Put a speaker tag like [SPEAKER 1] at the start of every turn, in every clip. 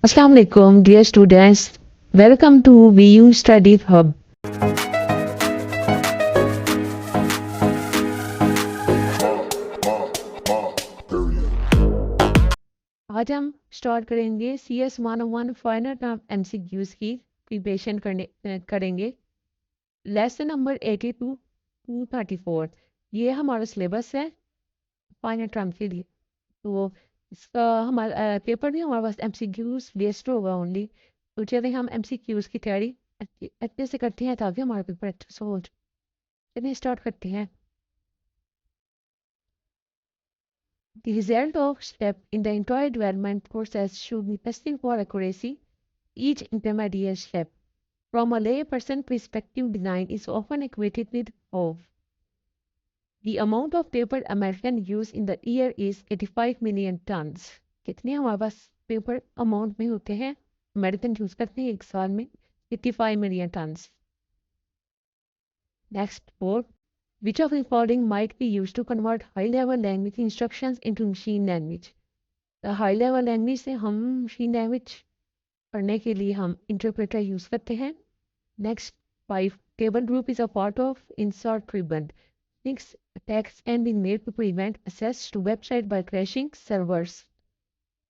[SPEAKER 1] Assalamu alaikum, dear students. Welcome to VU Study Hub. आज हम start करेंगे CS101 final term MCQs की preparation करेंगे। लेसन नंबर 82 234 ये हमारा सिलेबस है फाइनल टर्म के लिए। तो इसका हमारा पेपर भी हमारे पास MCQs बेस्ड होगा ओनली। तो चलिए हम MCQs की तैयारी अच्छे से करते हैं ताकि हमारा पेपर अच्छे से हो जाए। चलिए स्टार्ट करते हैं। The result of step in the entire development process should be tested for accuracy. Each intermediate step, from a layperson perspective, design is often equated with of. The amount of paper American used in the year is 85 million tons. कितने हमारे पास paper amount में होते हैं American use करते हैं एक साल में 85 million tons. Next, 4. Which of the following might be used to convert high-level language instructions into machine language? High level language से हम मशीन लैंग्वेज पढ़ने के लिए हम इंटरप्रेटर यूज करते हैं। Next 5. Table group is a part of insert ribbon. 6. attacks can be made to prevent access to website by crashing servers.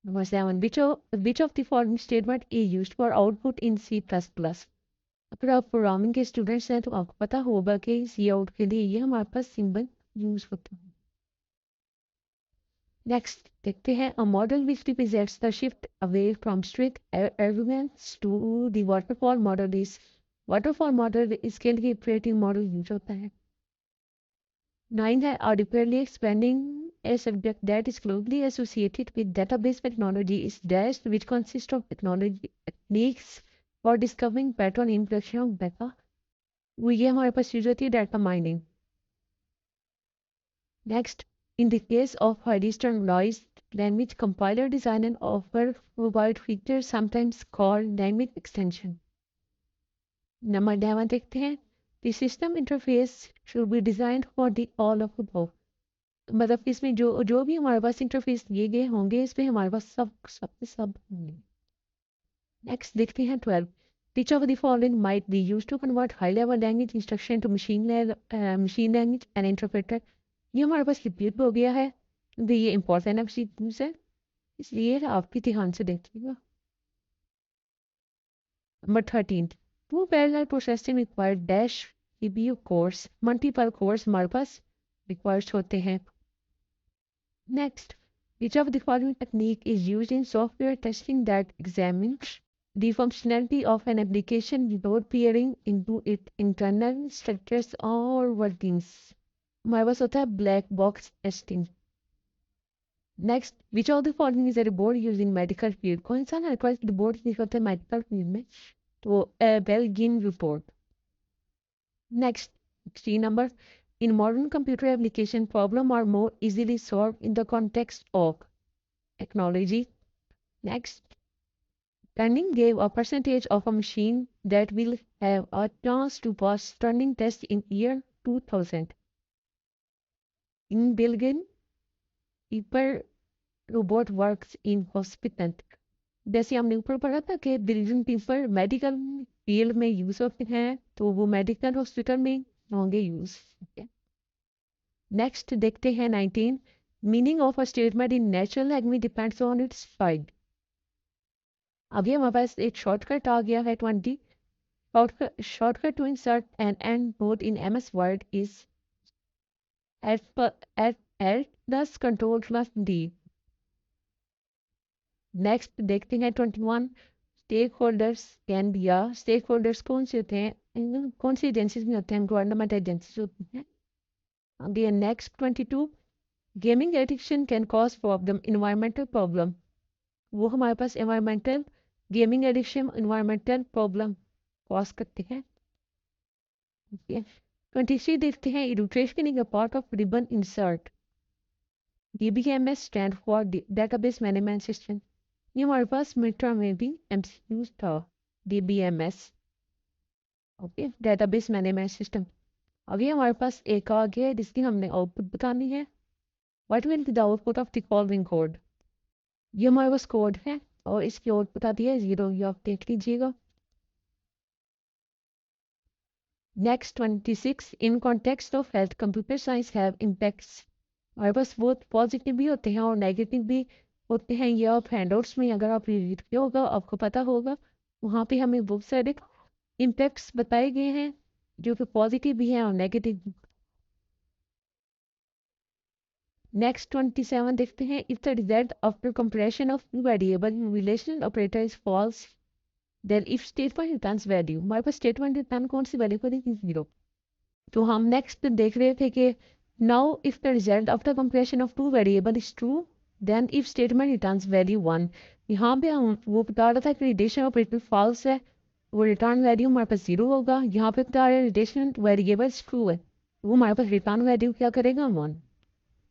[SPEAKER 1] Number 7. Which of the following statement is used for output in C++? अगर आप programming के students हैं तो आपको पता होगा कि सी out के लिए ये हमारे पास सिंबल यूज होता है। नेक्स्ट देखते हैं a model which represents the shift away from strict arguments to the waterfall model is waterfall model इसके लिए iterative model यूज होता है। 9 है adequately expanding a subject that is closely associated with database technology is dash which consists of technology techniques for discovering pattern in production of data। वो ये हमारे पास use होती है data mining. Next in the case of highly standardized language, compiler design and offer provide features sometimes called language extension. Number 11 देखते हैं the system interface should be designed for the all of above. मतलब इसमें जो भी हमारे पास interface दिए गए होंगे इसमें हमारे पास सब होंगे। नेक्स्ट देखते हैं 12. Which of the following might be used to convert high level language instruction to machine language and interpreter? ये हमारे पास रिपीट हो गया है तो ये इंपॉर्टेंट एमसीक्यूज है इसलिए आपकी ध्यान से देखिएगा। Number 13. To parallel processing required dash CPU cores multiple cores हमारे पास रिक्वायर्ड होते हैं। Next which of the following technique is used in software testing that examines the functionality of an application without peering into its internal structures or workings? हमारे पास होता है black box testing. Next which of the following is a report use in medical field? कौन सा required report लिखा होता है medical field में? तो बेल्गिन report. Next 3 number in modern computer application problem are more easily solve in the context of technology. Next Turing gave a percentage of a machine that will have a chance to pass Turing test in year 2000. In Belgium, people robot works in hospital। जैसे हमने ऊपर पढ़ा था कि building paper medical field में use होते हैं तो वो मेडिकल हॉस्पिटल में होंगे यूज। नेक्स्ट देखते हैं 19. Meaning of a statement in natural language depends on its side. अभी हमारे पास एक शॉर्टकट आ गया है 20. Shortcut to insert an end note in MS word is alt plus control plus D। Next देखते हैं 21. Stakeholders can be stakeholders कौन से होते हैं कौन सी एजेंसीज में होते हैं? गवर्नमेंट एजेंसीज होती हैं। आगे next 22. Gaming addiction can cause problem environmental problem. वो हमारे पास environmental gaming addiction environmental problem cause करते हैं। 23 देखते हैं illustration is a part of ribbon insert. DBMS stand for database management system. ये हमारे पास मिड टर्म में भी MCQ था DBMS। Okay database management system. अभी हमारे पास एक आ गया है जिसकी हमने आउटपुट बतानी है। What will be the output of the following code? ये हमारे पास कोड है और इसकी आउटपुट आती है 0, ये आप देख लीजिएगा। Next 26, in context of health computer science have impacts. हमारे पास बहुत पॉजिटिव भी होते हैं और नेगेटिव भी होते हैं। ये आप हैंडआउट्स में अगर आप रीड किया होगा आपको पता होगा, वहाँ पे हमें बहुत सारे इम्पैक्ट्स बताए गए हैं जो कि पॉजिटिव भी हैं और नेगेटिव भी। नेक्स्ट 27 देखते हैं, if the result after comparison of two variable relational operator is false then if statement returns value. हमारे पास स्टेटमेंट रिटर्न कौन सी वैल्यू को देगी? 0। तो हम नेक्स्ट देख रहे थे कि now if the result after comparison of two variable is true then if statement returns value 1। यहाँ पे हम वो बता रहा था कि रिलेशन ऑपरेटर फॉल्स है, वो रिटर्न वैल्यू हमारे पास 0 होगा। यहाँ पे बता रहे रिलेशन वेरिएबल ट्रू है, वो हमारे पास रिटर्न वैल्यू क्या करेगा? 1।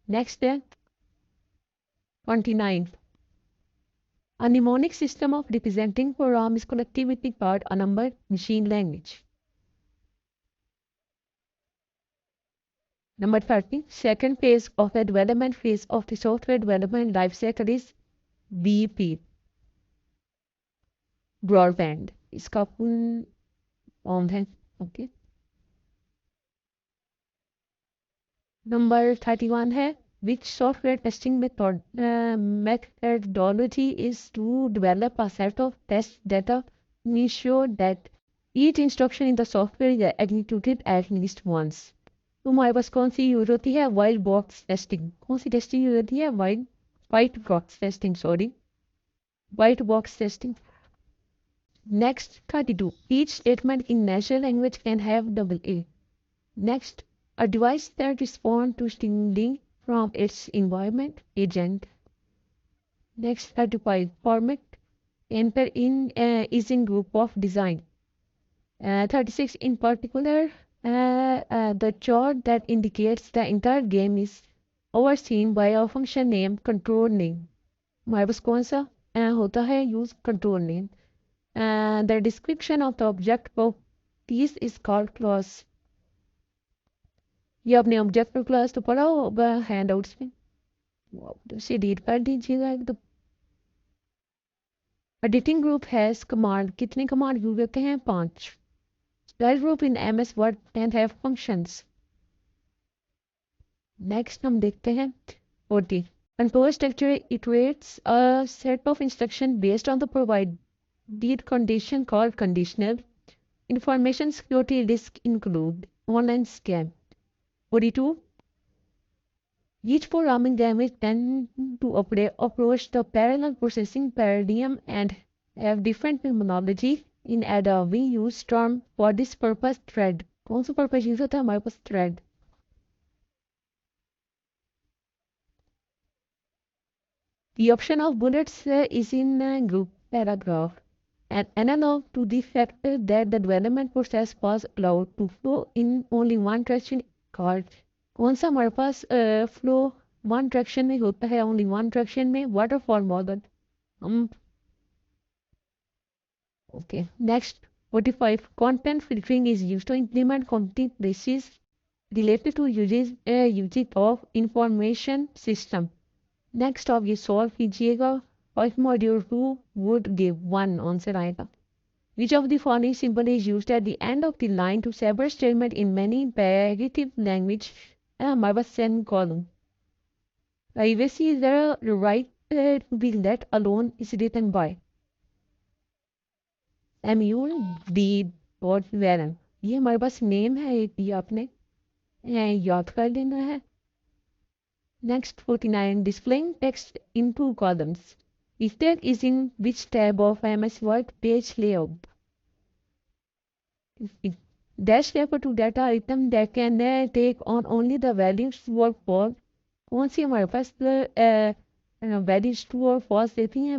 [SPEAKER 1] नेक्स्ट है 29, a mnemonic system of representing program is connectivity card a number machine language. Number 30, second phase of the development phase of the software development life cycle is BP, broadband. इसका full form है, okay. Number 31 है, which software testing methodology is to develop a set of test data to ensure that each instruction in the software is executed at least once. तो हमारे पास कौन सी use होती है? White box testing. कौन सी testing use होती है? White box testing, sorry, white box testing. Next 32, each statement in natural language can have double A. Next, a device that responds to stimuli from its environment agent. Next 35, format enter in is in group of design. 36, in particular the chart that indicates the entire game is overseen by a function name control name. हमारे पास कौन सा होता है? Use control name. the description of the object of this is called class. ये अपने object पर class तो पढ़ा होगा हैंडआउट्स में, तो इसे रीड कर दीजिएगा एकदम। एडिटिंग ग्रुप हैज कमांड, कितने कमांड यूज होते हैं? 5। Style group in MS Word can have functions. Next हम देखते हैं 40, control structure iterates a set of instructions based on the provided condition called conditional. Information security risk include online scam. 42, each programming language tend to approach the parallel processing paradigm and have different terminology. In Ada, we use term for this purpose thread. कौन सा purpose use होता है हमारे पास? thread. The option of bullets is in group paragraph. An analog to the fact that the development process was allowed to flow in only one direction called, कौन सा हमारे पास flow one direction में होता है? only one direction में waterfall model. हम okay. Next 45, content filtering is used to implement content traces related to usage of information system. Next आप ये सॉल्व कीजिएगा और मॉड्यूल 2 वुड गिव 1 आंसर आएगा। Which of the following symbol is used at the end of the line to separate statement in many imperative language? हमारे पास semicolon. Privacy is the right to be let alone is written by MUD.Varen। ये हमारे पास name है, ये आपने याद कर लेना है। Next 49, displaying text in 2 columns. If that is in which tab of MS Word page layout? Dash refer to data item that can take on only the values true or false. कौन सी हमारे पास values true or false देती हैं?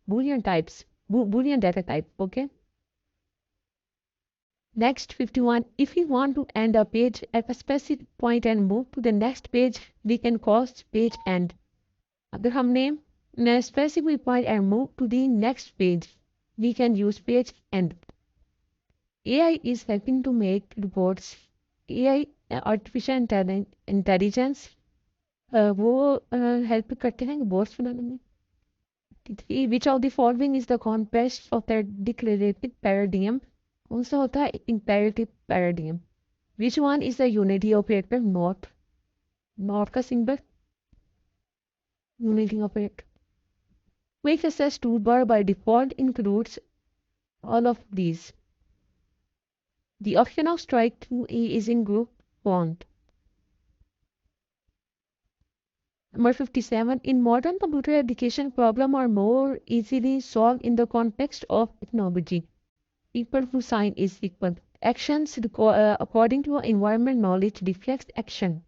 [SPEAKER 1] boolean types, boolean data type. Okay. Next 51, if we want to end a page at a specific point and move to the next page, we can call page end. अगर हमने specific point and move to the next page, we can use page end. AI is helping to make reports. AI artificial intelligence वो help करते हैं reports बनाने में। Which of the following is the context of the declarative paradigm? कौन सा होता है imperative paradigm? Which one is the unity operator? Not का symbol unity operator. Quick access toolbar by default includes all of these. The option of strike through A is in group font. Number 57. In modern computer education, problems are more easily solved in the context of technology. Equal to sign is equal. Actions according to environment knowledge reflects action.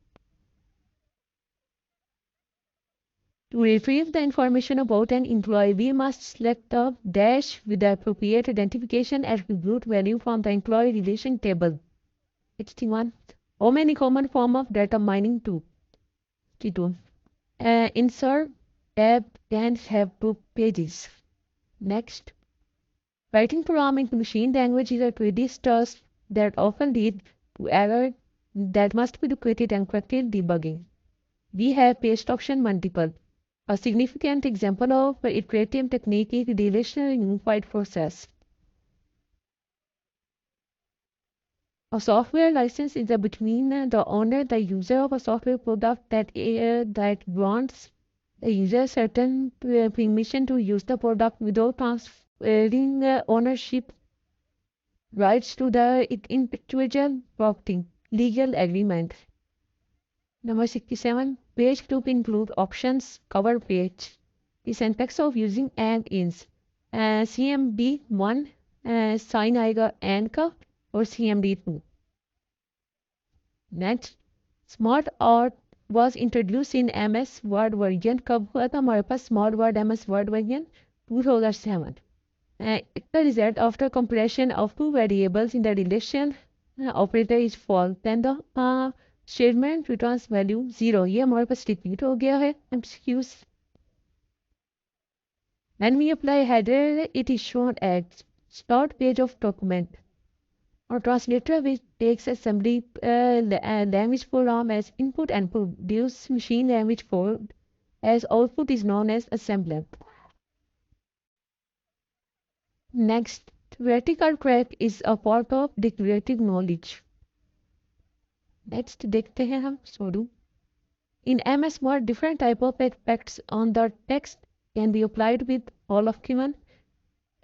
[SPEAKER 1] To retrieve the information about an employee, we must select the dash with the appropriate identification attribute value from the employee relation table. 61. How many common form of data mining tool? 62. Insert tab can have two pages. Next. Writing program in machine language is a tedious task that often leads to error that must be located and corrected debugging. We have paste option multiple. A significant example of iterative technique is relational unified process. A software license is between the owner, the user of a software product that grants the user certain permission to use the product without transferring ownership rights to the individual property. Legal agreement. Number 67. Page group include options, cover page. The syntax of using and is CMD1 sign आएगा and का और CMD2. Next, Smart Art was introduced in MS Word version. कब हुआ था हमारे पास Smart Word MS Word version? 2007. The result after comparison of two variables in the relation operator is false. Then the statement returns value 0. ये हमारे पास repeat हो गया है MCQs. When we apply header, it is shown as start page of document. Or translator which takes assembly language program as input and produce machine language code as output is known as assembler. Next, vertical track is a part of declarative knowledge. Next, देखते हैं हम Sodu. In MS Word, different type of effects on the text can be applied with all of given.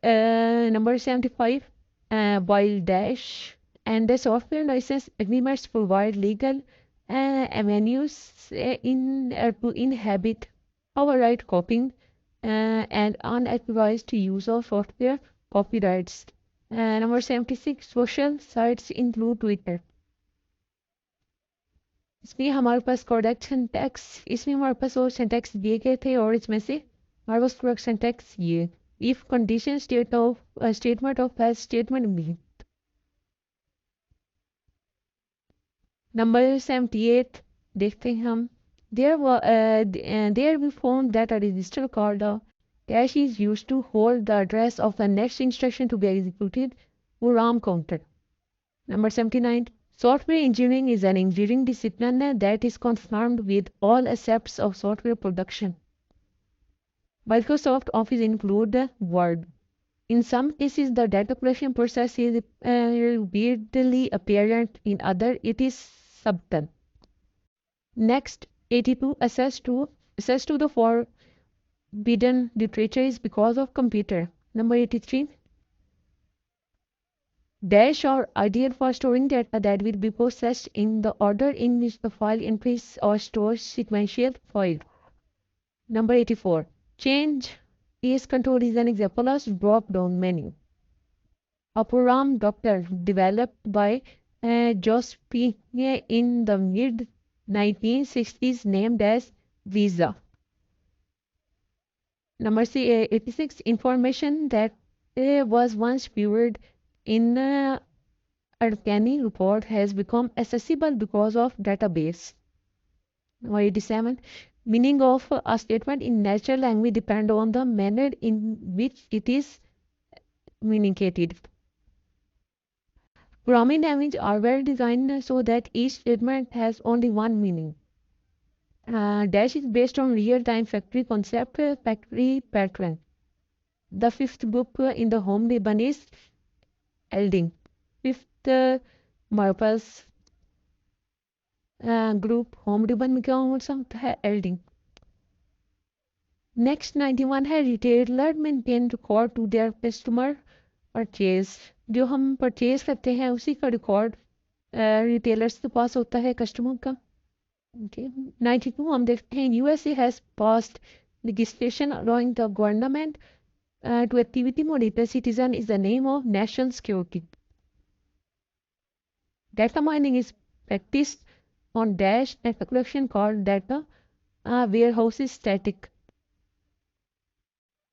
[SPEAKER 1] Number 75. While dash and the software license agreements provide legal avenues to inhabit override copying and unauthorized use of software copyrights. Number 76. Social sites include Twitter. इसमें हमारे पास correct syntax इसमें हमारे पास और syntax दिए गए थे और इसमें से हमारे पास करेक्ट सिंटैक्स ये if condition statement of past statement B. Number 78 देखते हैं हम there we found that a register called a cache is used to hold the address of the next instruction to be executed or RAM counter. Number 79. Software engineering is an engineering discipline that is concerned with all aspects of software production. Microsoft Office include Word. In some cases, the data collection process is weirdly apparent. In others, it is subtle. Next, 82. Access to the forbidden literature is because of computer. Number 83. Dash are ideal for storing data that will be processed in the order in which the file entries are stored sequential file. Number 84. Change case control is an example of drop-down menu. A program doctor developed by Josephine in the mid-1960s named as Visa. Number 86. Information that was once viewed in Arcane report has become accessible because of database. Number 87. Meaning of a statement in natural language depend on the manner in which it is communicated. Programming languages are well designed so that each statement has only one meaning. Dash is based on real-time factory concept, factory pattern. The fifth group in the home ribbon is elding. Fifth हमारे पास group home ribbon में क्या हो सकता है एल्डिंग. Next 91 है retailer maintain record to their customer purchase. जो हम purchase करते हैं उसी का रिकॉर्ड रिटेलर्स के पास होता है कस्टमर का. ओके 92 हम देखते हैं USA has passed legislation allowing the government to activity monitor citizen is the name of national security. Data mining is practiced on dash data collection called data warehouse is static.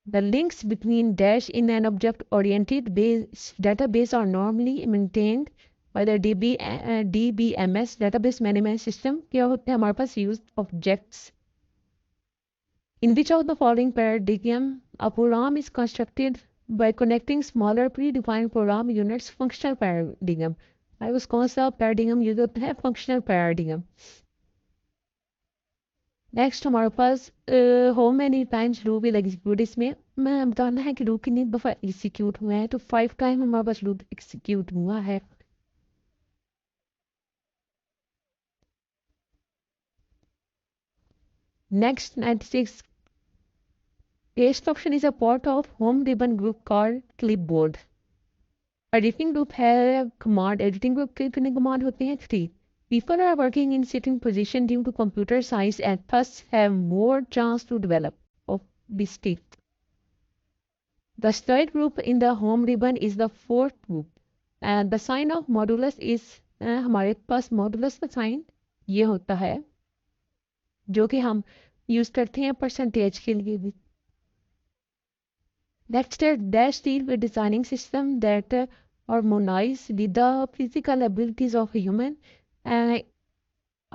[SPEAKER 1] The links between dash in an object-oriented database are normally maintained by the DBMS database management system. क्या होता है हमारे पास use objects. In which of the following paradigm a program is constructed by connecting smaller predefined program units? Functional paradigm. उस कौन सा paradigm use होता है? Functional paradigm. Next हमारे पास how many times loop will execute. इसमें मैं बताना है कि लूप कितनी दफ़ा एग्जीक्यूट हुआ है. तो 5 टाइम हमारे पास लूप एग्जीक्यूट हुआ है. Next 96 paste option is a part of home ribbon group called clipboard. Editing group है कमांड. एडिटिंग ग्रुप के कितने कमांड होते हैं? 3. People are working in sitting position due to computer science and thus have more chance to develop obesity. The third group in the home ribbon is the fourth group. And the sign of modulus is हमारे पास modulus का sign ये होता है जो कि हम use करते हैं परसेंटेज के लिए भी. Next dash deal with designing system that harmonize with the physical abilities of human and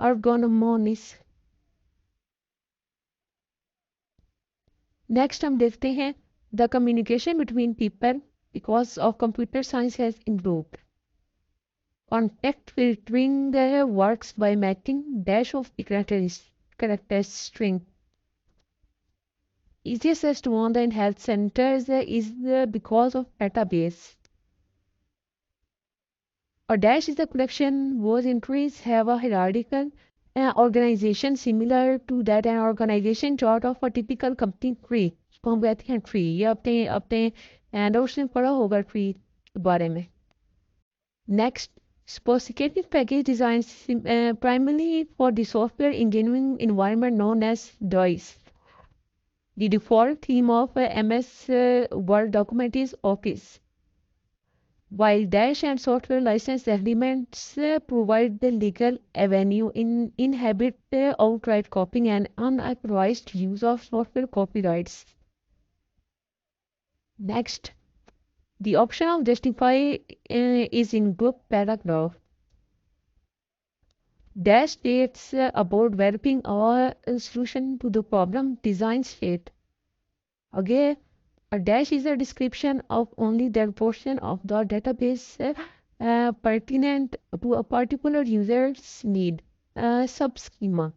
[SPEAKER 1] ergonomics. Next हम देखते हैं the communication between people because of computer science has improved. Context filtering works by matching dash of the character string. Easiest access to online health centers is because of database. A dash is a collection whose entries have a hierarchical organization similar to that an organization chart of a typical company tree. इसको हम कहते हैं tree. ये अपने अपने notes में पढ़ा होगा tree के बारे में. Next, sophisticated package designs primarily for the software engineering environment known as DOS. The default theme of MS Word document is Office. While Dash and software license agreements provide the legal avenue in inhibit outright copying and unauthorized use of software copyrights. Next, the option of justify is in group paragraph. Dash states about developing a solution to the problem design state. Again, a dash is a description of only that portion of the database pertinent to a particular user's need. Subschema.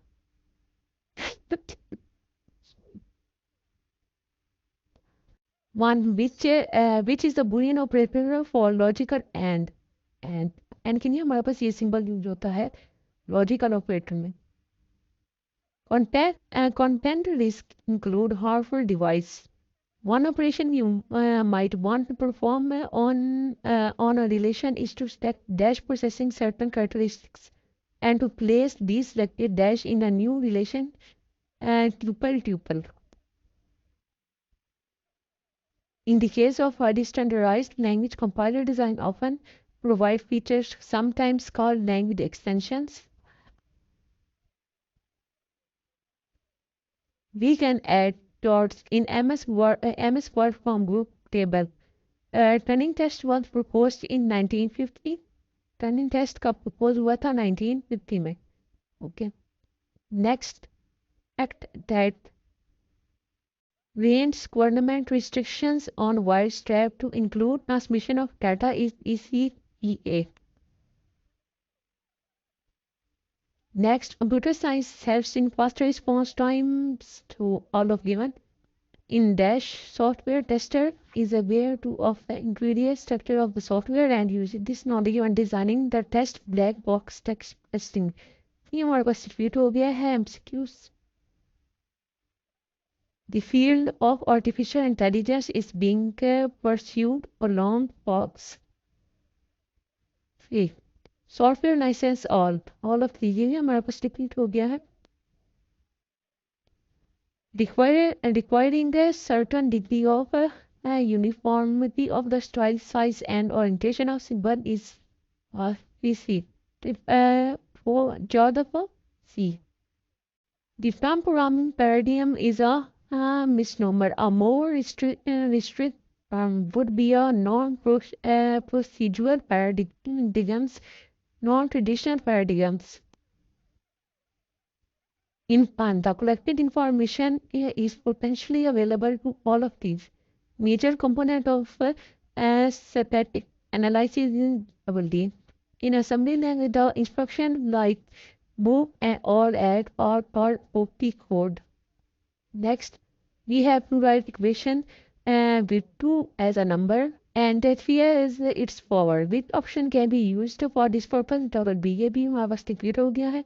[SPEAKER 1] One which is the Boolean operator for logical and and के लिए हमारे पास ये symbol use होता है logical operator में. Content risk include harmful device. One operation you might want to perform on a relation is to stack dash processing certain characteristics and to place these selected dash in a new relation tuple. In the case of highly standardized language, compiler design often provide features sometimes called language extensions. We can add dots in MS Word from group table. Turing test was proposed in 1950. Turing test का propose हुआ था 1950 में. Okay. Next, act that range government restrictions on wide strap to include transmission of data is CGPA. Next, computer science helps in faster response times to all of given. In Dash, software tester is aware of the interior structure of the software and uses this knowledge when designing the test black box text testing. ये हमारे पास repeat हो गया है MCQs. The field of artificial intelligence is being pursued along Fox. Software license all of these ये हमारे पास repeat हो गया है. Requiring a certain degree of uniformity of the style, size, and orientation of symbol is PC. For Jodhpur, C. The term programming paradigm is a misnomer. A more restricted term would be a non-procedural paradigms, non-traditional paradigms. In fun, the collected information is potentially available to all of these. Major component of static analysis is ability. In assembly language, the instruction like move and or add are part of the code. Next, we have to write equation with 2 as a number and that here is its forward. Which option can be used for this purpose? BAB हमारे पास clear हो गया है.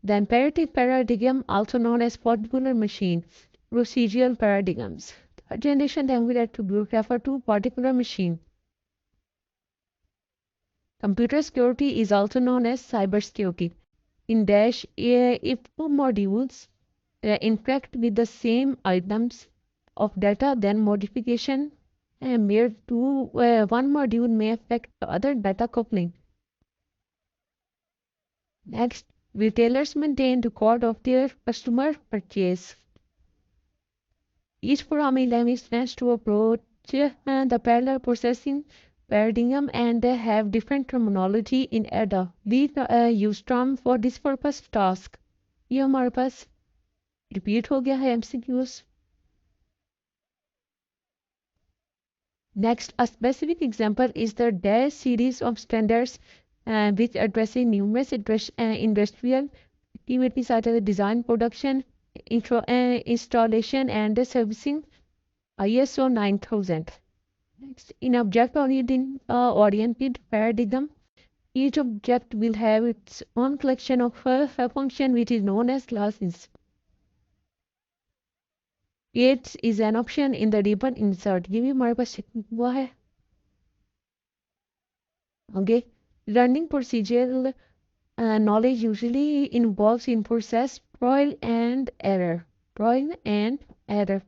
[SPEAKER 1] The imperative paradigm, also known as particular machine, procedural paradigms. Third generation language attribute refer to particular machine. Computer security is also known as cybersecurity. In Dash, if two modules interact with the same items of data, then modification made to one module may affect the other data coupling. Next, retailers maintain record of their customer purchase. Each programming language tends to approach the parallel processing paradigm and they have different terminology in ADA. We use term for this purpose task. ये हमारे पास repeat हो गया है MCQs. Next, a specific example is the Dash series of standards which addresses numerous industrial activities such as design, production, installation, and servicing. ISO 9000. Next, in object-oriented paradigm, each object will have its own collection of function which is known as classes. It is an option in the ribbon insert. ये भी हमारे पास हुआ है. Okay, learning procedural knowledge usually involves in process trial and error. Trial and error.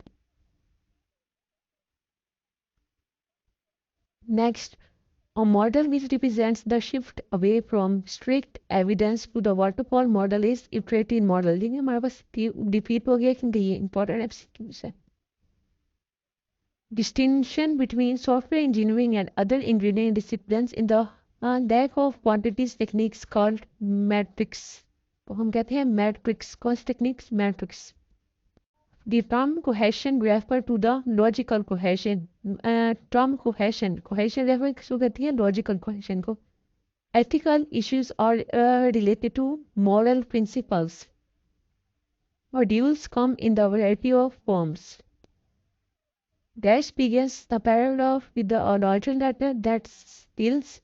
[SPEAKER 1] Next, a model which represents the shift away from strict evidence to the waterfall model is iterative model. ये हमारे पास repeat हो गया क्योंकि ये important MCQs है. Distinction between software engineering and other engineering disciplines in the lack of quantities techniques called matrix. तो हम कहते हैं matrix. कौन सी techniques? Matrix. The term cohesion refer to the logical cohesion. Term cohesion refer to कहती है logical cohesion को. Ethical issues are related to moral principles. Modules come in the variety of forms. Dash begins the paragraph with the larger letter that spills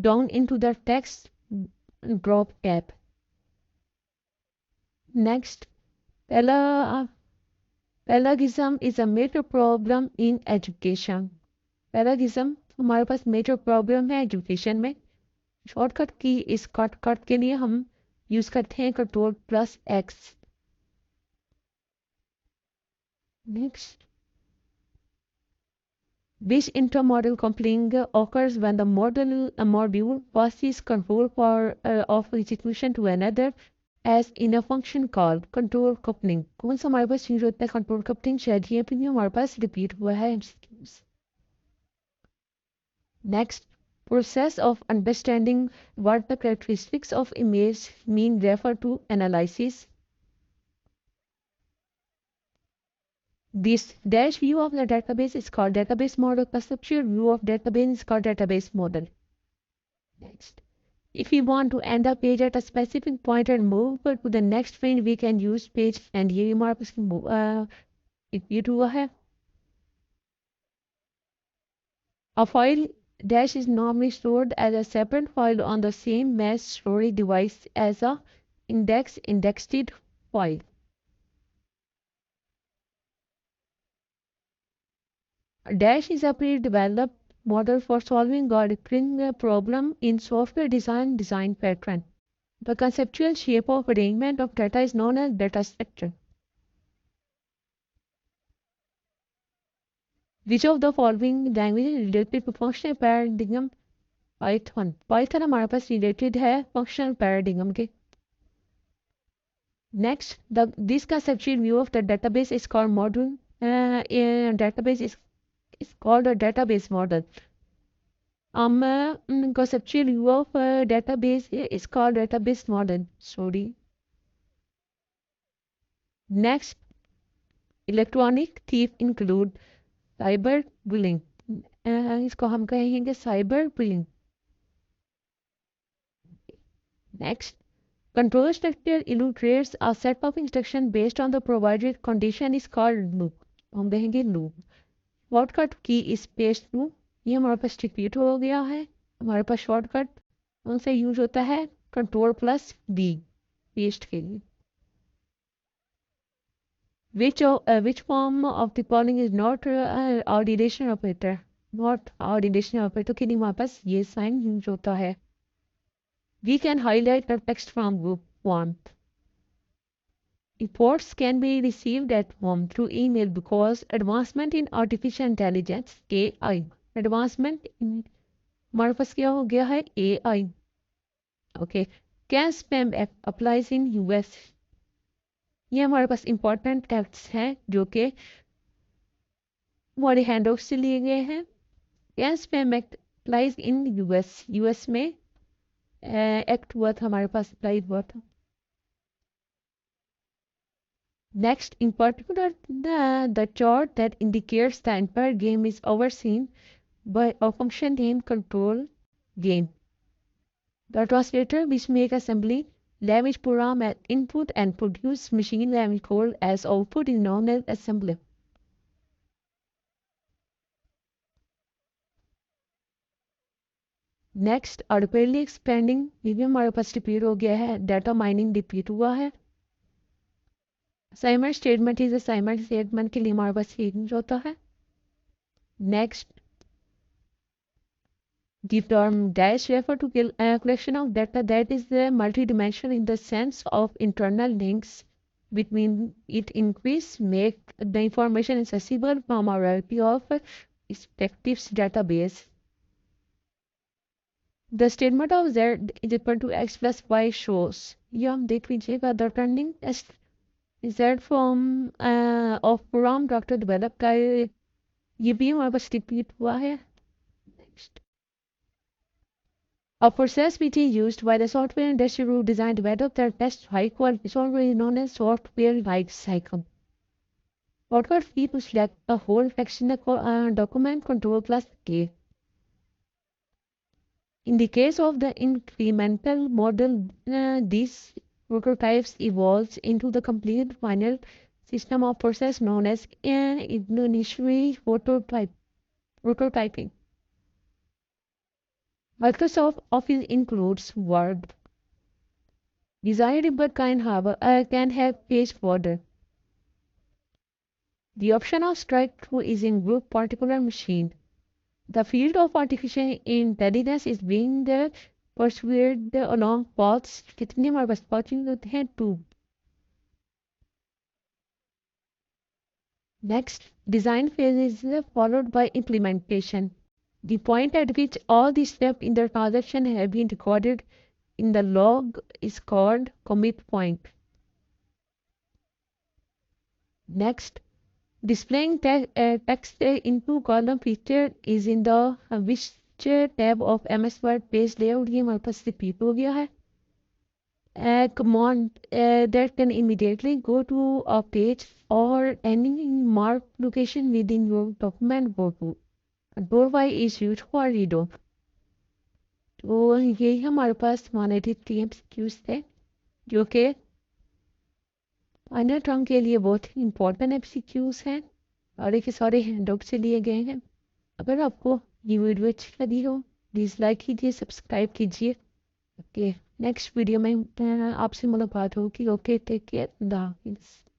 [SPEAKER 1] down into the text drop cap. Next, Pelagism is a major problem in education. Pelagism हमारे पास major problem है education में. Shortcut की इस cut के लिए हम use करते हैं Ctrl+X. Next, which intermodal coupling occurs when the module passes control of execution to another as in a function called control coupling. कौन सा हमारे पास यूज होता है control coupling? शायद ये भी हमारे पास repeat हुआ है MCQs. Next, process of understanding what the characteristics of image mean refer to analysis. This dash view of the database is called database model. Conceptual view of database is called database model. Next, if we want to end the page at a specific point and move to the next frame, we can use page and ये हमारे पास repeat हुआ है। A file dash is normally stored as a separate file on the same mass storage device as a indexed file. A dash is a pre-developed model for solving a recurring problem in software design pattern. The conceptual shape of arrangement of data is known as data structure. Which of the following languages is related to functional paradigm? Python. Python हमारे पास related है functional paradigm के. Next, this conceptual view of the database is called model. Database is called a database model. Conceptual view of database is called database model. Sorry. Next, electronic thief include cyber bullying. इसको हम कहेंगे cyber bullying. Next, control structure illustrates a set of instructions based on the provided condition is called loop. हम कहेंगे loop. Shortcut की इस paste through ये हमारे पास repeat हो गया है। हमारे पास शॉर्टकट उनसे यूज होता है Ctrl+B पेस्ट के लिए। Which form of the following is not ordination operator? Not ordination operator के लिए हमारे पास ये साइन यूज होता है। We can highlight the text from group form. Reports can be received at home through email because advancement in artificial intelligence AI. Advancement in हमारे पास क्या हो गया है AI. Okay. Can spam act applies in US? ये हमारे पास important acts हैं जो कि हमारे हैंडआउट से लिए गए हैं। Can spam act applies in US? US में एक्ट हुआ था हमारे पास अप्लाई हुआ था। Next, in particular, the chart that indicates the entire game is overseen by a function named control game. The translator which make assembly language program as input and produce machine language code as output is known as assembly. Next, rapidly expanding ये भी हमारे पास repeat हो गया है। Data mining repeat हुआ है। Assignment statement is assignment statement के लिए हमारे पास यूज होता है। Next, the term dash refer to a collection of data that is multidimensional in the sense of internal links between it increase make the information accessible from a variety of respective database. The statement of z is equal to x plus y shows. ये हम देख लीजिएगा the turning test z from of program doctor developed का ये भी हमारे पास repeat हुआ है। Next. A process which is used by the software industry to design, develop, and test high-quality software is known as software life cycle. Shortcut key to select a whole section document Ctrl+K. In the case of the incremental model, these prototypes evolves into the complete final system of process known as initially prototyping. Microsoft Office includes Word. Desirable can have page border. The option of strike through is in group particular machine. The field of artificial intelligence is being pursued along paths. कितने हमारे पास paths होते हैं? 2. Next, design phase is followed by implementation. The point at which all the steps in the transaction have been recorded in the log is called commit point. Next, displaying text into column feature is in the which tab of MS Word page layout ये हमारे पास repeat हो गया है. A command that can immediately go to a page or any marked location within your document go to. Control Y is used for redo. तो यही हमारे पास 183 MCQs थे जो कि अन्य टर्म के लिए बहुत ही इंपॉर्टेंट एमसीक्यूज हैं और एक सारे हैंडआउट से लिए गए हैं। अगर आपको ये वीडियो अच्छी लगी हो प्लीज़ लाइक कीजिए, सब्सक्राइब कीजिए। ओके, नेक्स्ट वीडियो में आपसे मुलाकात होगी। ओके, टेक केयर, खुदा हाफिज़।